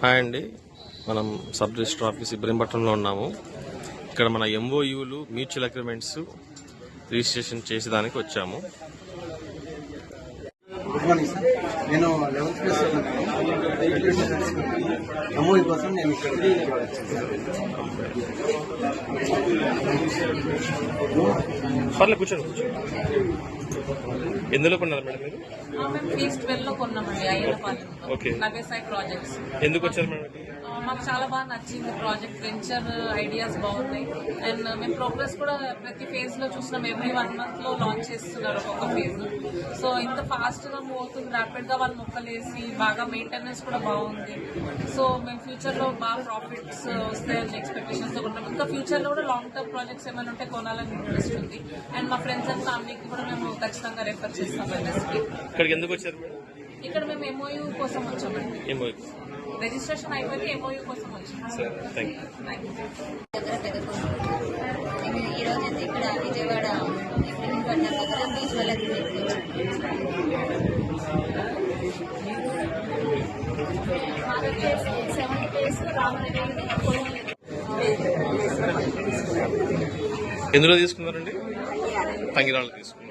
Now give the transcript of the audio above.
Hi అండి, మనం sub register office ఇబ్రహీంపట్నంలో ఉన్నాము. ఇక్కడ మన ఎంఓయూలు మ్యూచువల్ అగ్రిమెంట్స్ రిజిస్ట్రేషన్ చేసేదానికి వచ్చాము. Good morning sir. నేను 11th క్లాస్ ఎంఓయూ కోసం నేను పర్లేదు కూర్చోండి. ఎందులో కొన్నారు మేడం మీరు? మేము ఫేజ్ 12 లో కొన్నామండి అయ్యలపాలెంలో నగేసాయి ప్రాజెక్ట్స్. ఎందుకు వచ్చారు మేడం? మాకు చాలా బాగా నచ్చింది ప్రాజెక్ట్. వెంచర్ ఐడియాస్ బాగున్నాయి అండ్ మేము ప్రోగ్రెస్ కూడా ప్రతి ఫేజ్ లో చూసినాం. ఎవ్రీ 1 month లో లాంచ్ చేస్తున్నారు ఒక్కొక్క ఫేజ్. సో ఇంత ఫాస్ట్ గా మూవ్ అవుతుంది, ర్యాపిడ్ గా వాళ్ళు మొక్కలు వేసి బాగా మెయింటెనెన్స్ కూడా బాగుంది. సో మేము ఫ్యూచర్ లో బాగా ప్రాఫిట్స్ వస్తాయని ఎక్స్పెక్టేషన్స్ తో ఉన్నాం. ఇంకా ఫ్యూచర్ లో కూడా లాంగ్ టర్మ్ ప్రాజెక్ట్స్ ఏమైనా ఉంటే కొనాలని ఇంట్రెస్ట్ ఉంది. అండ్ మా ఫ్రెండ్స్ అండ్ ఫ్యామిలీకి కూడా మేము ఖచ్చితంగా రెఫర్ చేస్తాం. ఇక్కడికి ఎందుకు వచ్చారు మేడం? ఇక్కడ మేము ఎంఓయూ కోసం వచ్చామండి. రిజిస్ట్రేషన్ అయిపోయి ఎంఓయూ కోసం వచ్చాము. ఈ రోజు ఇక్కడ విజయవాడ ఇబ్రహీంపట్నం దగ్గర మ్యూచువల్ అగ్రిమెంట్ ఎందులో తీసుకున్నారండి? తంగిరాళ్ళు తీసుకున్నారు.